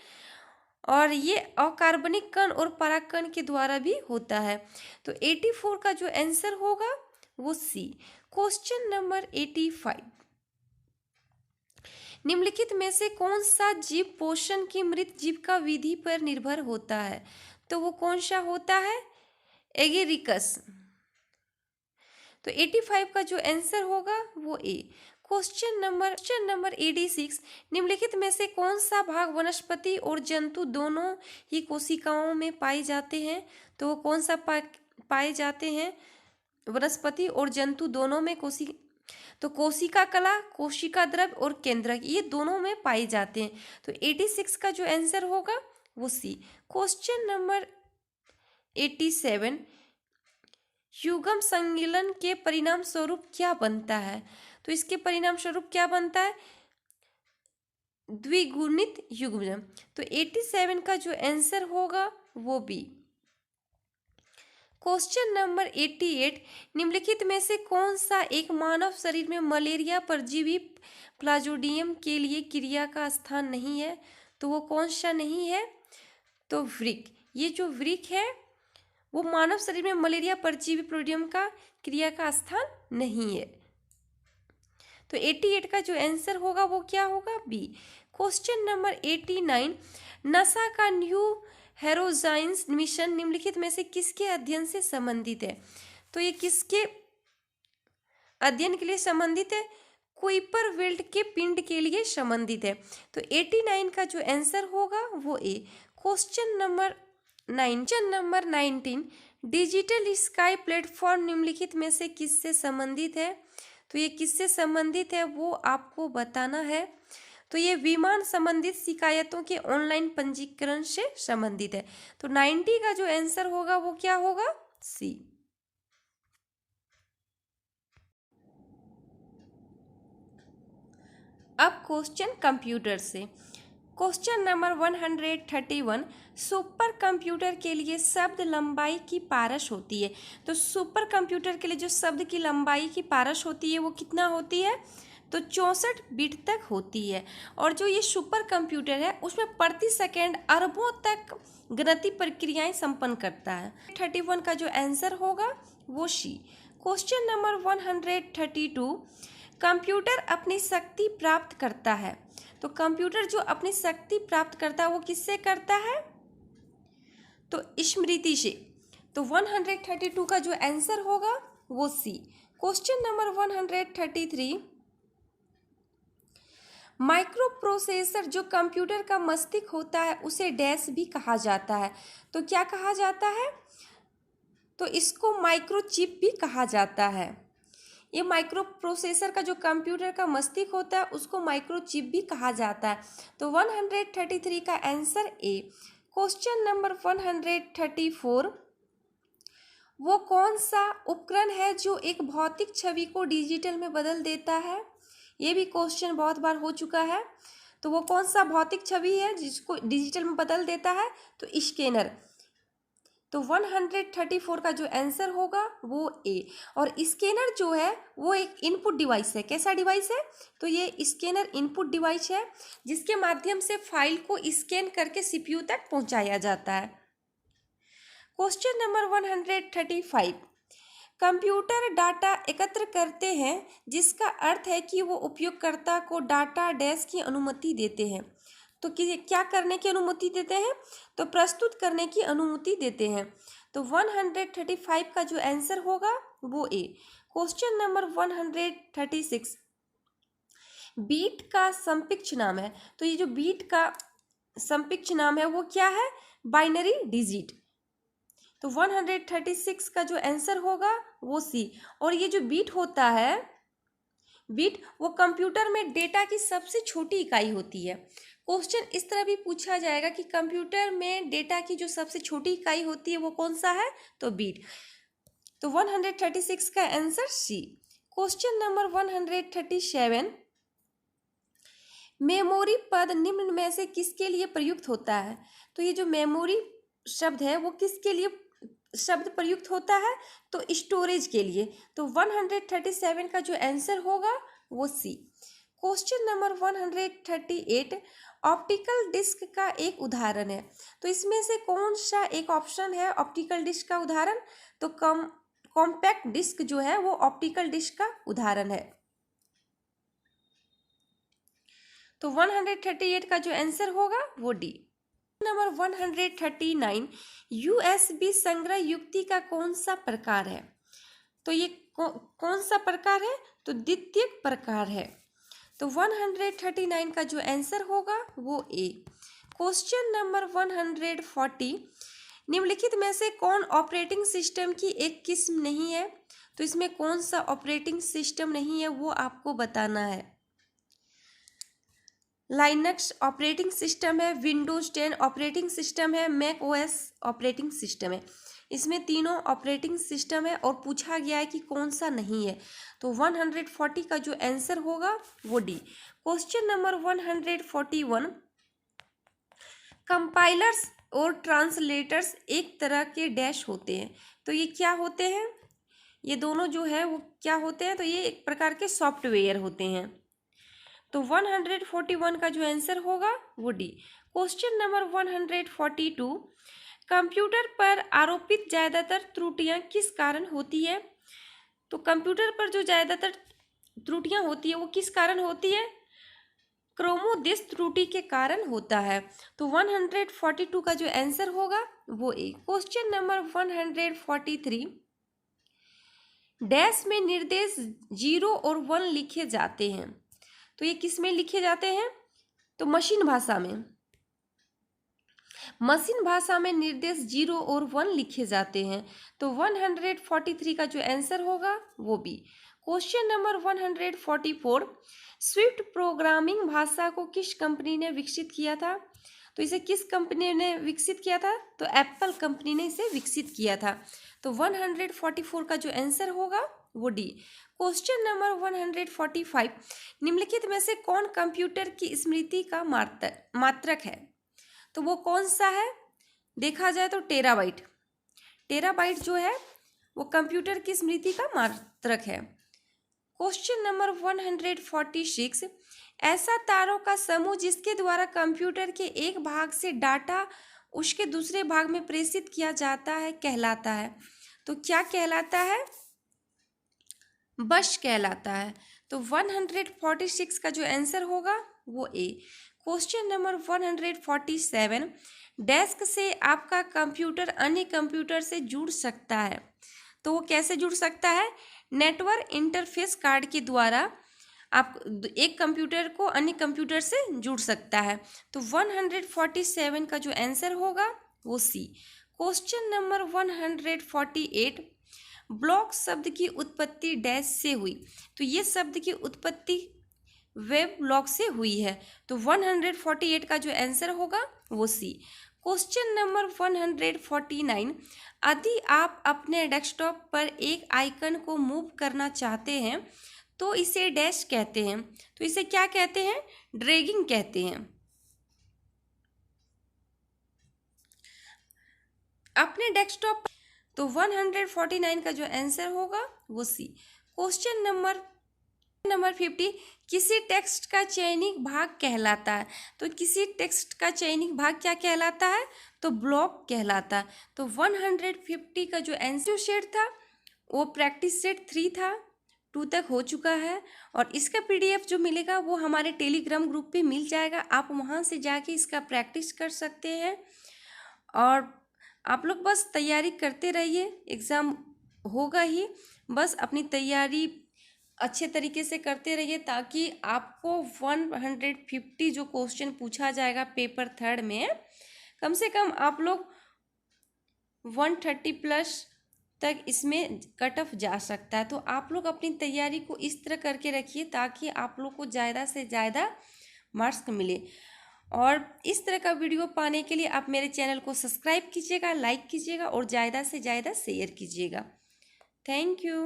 और ये अकार्बनिक कण और परागकण के द्वारा भी होता है। तो 84 का जो आंसर होगा वो सी। क्वेश्चन नंबर 85, निम्नलिखित में से कौन सा जीव पोषण की मृत जीव का विधि पर निर्भर होता है? तो वो कौन सा होता है? एगेरिकस। तो 85 का जो आंसर होगा वो ए। क्वेश्चन नंबर 86, निम्नलिखित में से कौन सा भाग वनस्पति और जंतु दोनों ही कोशिकाओं में पाए जाते हैं? तो वो कौन सा पाए जाते हैं? वनस्पति और जंतु दोनों में तो कोशिका कला, कोशिका द्रव्य और केंद्रक ये दोनों में पाए जाते हैं। तो 86 का जो आंसर होगा वो सी। क्वेश्चन नंबर 87, युग्म संगिलन के परिणाम स्वरूप क्या बनता है? तो इसके परिणाम स्वरूप क्या बनता है? द्विगुणित युग्म। तो 87 का जो आंसर होगा वो बी। क्वेश्चन नंबर 88, निम्नलिखित में से कौन सा एक मानव शरीर में मलेरिया परजीवी प्लाज्मोडियम के लिए क्रिया का स्थान नहीं है? तो वो कौन सा नहीं है? तो वृक्क। ये जो वृक्क है वो मानव शरीर में मलेरिया परजीवी प्लाज्मोडियम का क्रिया का स्थान नहीं है। तो 88 का जो आंसर होगा वो क्या होगा? बी। क्वेश्चन नंबर 89, नसा का न्यू हेरोजाइंस मिशन निम्नलिखित में से किसके अध्ययन से संबंधित है? तो ये किसके अध्ययन के लिए संबंधित है? कुइपर वेल्ट के पिंड के लिए संबंधित है। तो 89 का जो आंसर होगा वो A. Question number 19, Digital Sky Platform निम्नलिखित में से किससे संबंधित है? तो ये किससे संबंधित है वो आपको बताना है। तो ये विमान संबंधित शिकायतों के ऑनलाइन पंजीकरण से संबंधित है। तो 90 का जो आंसर होगा वो क्या होगा? सी। अब क्वेश्चन कंप्यूटर से। क्वेश्चन नंबर 131, सुपर कंप्यूटर के लिए शब्द लंबाई की पारस होती है। तो सुपर कंप्यूटर के लिए जो शब्द की लंबाई की पारस होती है वो कितना होती है? तो 64 बिट तक होती है। और जो ये सुपर कंप्यूटर है उसमें प्रति सेकेंड अरबों तक गणितीय प्रक्रियाएं संपन्न करता है। 31 का जो आंसर होगा वो सी। क्वेश्चन नंबर 132, कंप्यूटर अपनी शक्ति प्राप्त करता है। तो कंप्यूटर जो अपनी शक्ति प्राप्त करता है वो किससे करता है? तो स्मृति से। तो 132 का जो आंसर होगा वो C. Question number 133, micro processor जो कंप्यूटर का मस्तिष्क होता है उसे डैश भी कहा जाता है। तो क्या कहा जाता है? तो इसको माइक्रोचिप भी कहा जाता है। ये माइक्रो प्रोसेसर का जो कंप्यूटर का मस्तिष्क होता है उसको माइक्रोचिप भी कहा जाता है। तो 133 का आंसर ए। क्वेश्चन नंबर 134, वो कौन सा उपकरण है जो एक भौतिक छवि को डिजिटल में बदल देता है? ये भी क्वेश्चन बहुत बार हो चुका है। तो वो कौन सा भौतिक छवि है जिसको डिजिटल में बदल देता है? तो स्कैनर। तो 134 का जो आंसर होगा वो ए। और स्कैनर जो है वो एक इनपुट डिवाइस है। कैसा डिवाइस है? तो ये स्कैनर इनपुट डिवाइस है जिसके माध्यम से फाइल को स्कैन करके सीपीयू तक पहुंचाया जाता है। क्वेश्चन नंबर 135, कंप्यूटर डाटा एकत्र करते हैं जिसका अर्थ है कि वो उपयोगकर्ता को डाटा डैश की अनुमति देते हैं। तो क्या करने की अनुमति देते हैं? तो प्रस्तुत करने की अनुमति देते हैं। तो 135 का जो आंसर होगा वो ए। क्वेश्चन नंबर 136, बीट का समकक्ष नाम है। तो ये जो बीट का समकक्ष नाम है वो क्या है? Binary digit. तो 136 का जो आंसर होगा वो सी। और ये जो बीट होता है, बीट वो कंप्यूटर में डेटा की सबसे छोटी इकाई होती है। क्वेश्चन इस तरह भी पूछा जाएगा कि कंप्यूटर में डेटा की जो सबसे छोटी इकाई होती है वो कौन सा है? तो बीट। तो 136 का answer C. Question number 137, memory पद निम्न में से किसके लिए प्रयुक्त होता है? तो ये जो मेमोरी शब्द है वो किसके लिए शब्द प्रयुक्त होता है? तो स्टोरेज के लिए। तो 137 का जो आंसर होगा वो C. Question number 138, optical disc का एक उदाहरण है। तो इसमें से कौन सा एक ऑप्शन है ऑप्टिकल डिस्क का उदाहरण? तो कॉम्पैक्ट डिस्क जो है वो ऑप्टिकल डिस्क का उदाहरण है। तो 138 का जो आंसर होगा वो डी। नंबर 139, यूएसबी संग्रह युक्ति का कौन सा प्रकार है? तो ये कौन सा प्रकार है? तो द्वितीयक प्रकार है। तो 139 का जो आंसर होगा वो ए। क्वेश्चन नंबर 140, निम्नलिखित में से कौन ऑपरेटिंग सिस्टम की एक किस्म नहीं है? तो इसमें कौन सा ऑपरेटिंग सिस्टम नहीं है वो आपको बताना है। लाइनक्स ऑपरेटिंग सिस्टम है, विंडोज 10 ऑपरेटिंग सिस्टम है, मैक ओएस ऑपरेटिंग सिस्टम है। इसमें तीनों ऑपरेटिंग सिस्टम है और पूछा गया है कि कौन सा नहीं है। तो 140 का जो आंसर होगा वो डी। क्वेश्चन नंबर 141, कंपाइलर्स और ट्रांसलेटर्स एक तरह के डैश होते हैं। तो ये क्या होते हैं? ये दोनों जो है वो क्या होते हैं? तो ये एक प्रकार के सॉफ्टवेयर होते हैं। तो 141 का जो आंसर होगा वो डी। क्वेश्चन नंबर 142, कंप्यूटर पर आरोपित ज़्यादातर त्रुटियां किस कारण होती है? तो कंप्यूटर पर जो ज़्यादातर त्रुटियां होती है वो किस कारण होती है? क्रोमोदेश त्रुटि के कारण होता है। तो 142 का जो आंसर होगा वो ए। क्वेश्चन नंबर 143, डैश में निर्देश 0 और 1 लिखे जाते हैं। तो ये किस में लिखे जाते हैं? तो मशीन भाषा में। मशीन भाषा में निर्देश 0 और 1 लिखे जाते हैं। तो 143 का जो आंसर होगा वो B. Question number 144, Swift programming भाषा को किस कंपनी ने विकसित किया था? तो इसे किस कंपनी ने विकसित किया था? तो एप्पल कंपनी ने इसे विकसित किया था। तो 144 का जो आंसर होगा वो डी। क्वेश्चन नंबर 145, निम्नलिखित में से कौन कंप्यूटर की स्मृति का मात्रक है? तो वो कौन सा है? देखा जाए तो टेराबाइट। टेराबाइट जो है वो कंप्यूटर की स्मृति का मात्रक है। क्वेश्चन नंबर 146, ऐसा तारों का समूह जिसके द्वारा कंप्यूटर के एक भाग से डाटा उसके दूसरे भाग में प्रेषित किया जाता है कहलाता है। तो क्या कहलाता है? बश कहलाता है। तो 146 का जो आंसर होगा वो ए। क्वेश्चन नंबर 147, डेस्क से आपका कंप्यूटर अन्य कंप्यूटर से जुड़ सकता है। तो वो कैसे जुड़ सकता है? नेटवर्क इंटरफेस कार्ड के द्वारा आप एक कंप्यूटर को अन्य कंप्यूटर से जुड़ सकता है। तो 147 का जो आंसर होगा वो सी। क्वेश्चन नंबर 148, ब्लॉक शब्द की उत्पत्ति डैश से हुई। तो ये शब्द की उत्पत्ति वेब ब्लॉक से हुई है। तो 148 का जो आंसर होगा वो सी। क्वेश्चन नंबर 149, यदि आप अपने डेस्कटॉप पर एक आइकन को मूव करना चाहते हैं तो इसे डैश कहते हैं। तो इसे क्या कहते हैं? ड्रैगिंग कहते हैं। अपने डेस्कटॉप, तो 149 का जो आंसर होगा वो सी। क्वेश्चन नंबर 50, किसी टेक्स्ट का चयनिक भाग कहलाता है। तो किसी टेक्स्ट का चयनिक भाग क्या कहलाता है? तो ब्लॉक कहलाता है। तो 150 का जो आंसर सेट था वो प्रैक्टिस सेट 3 था, 2 तक हो चुका है। और इसका PDF जो मिलेगा वो हमारे टेलीग्राम ग्रुप पे मिल जाएगा। आप वहाँ से जाके इसका प्रैक्टिस कर सकते हैं। और आप लोग बस तैयारी करते रहिए, एग्ज़ाम होगा ही। बस अपनी तैयारी अच्छे तरीके से करते रहिए ताकि आपको 150 जो क्वेश्चन पूछा जाएगा पेपर 3 में, कम से कम आप लोग 130 प्लस तक इसमें कट ऑफ जा सकता है। तो आप लोग अपनी तैयारी को इस तरह करके रखिए ताकि आप लोग को ज़्यादा से ज़्यादा मार्क्स मिले। और इस तरह का वीडियो पाने के लिए आप मेरे चैनल को सब्सक्राइब कीजिएगा, लाइक कीजिएगा और ज़्यादा से ज़्यादा शेयर कीजिएगा। Thank you.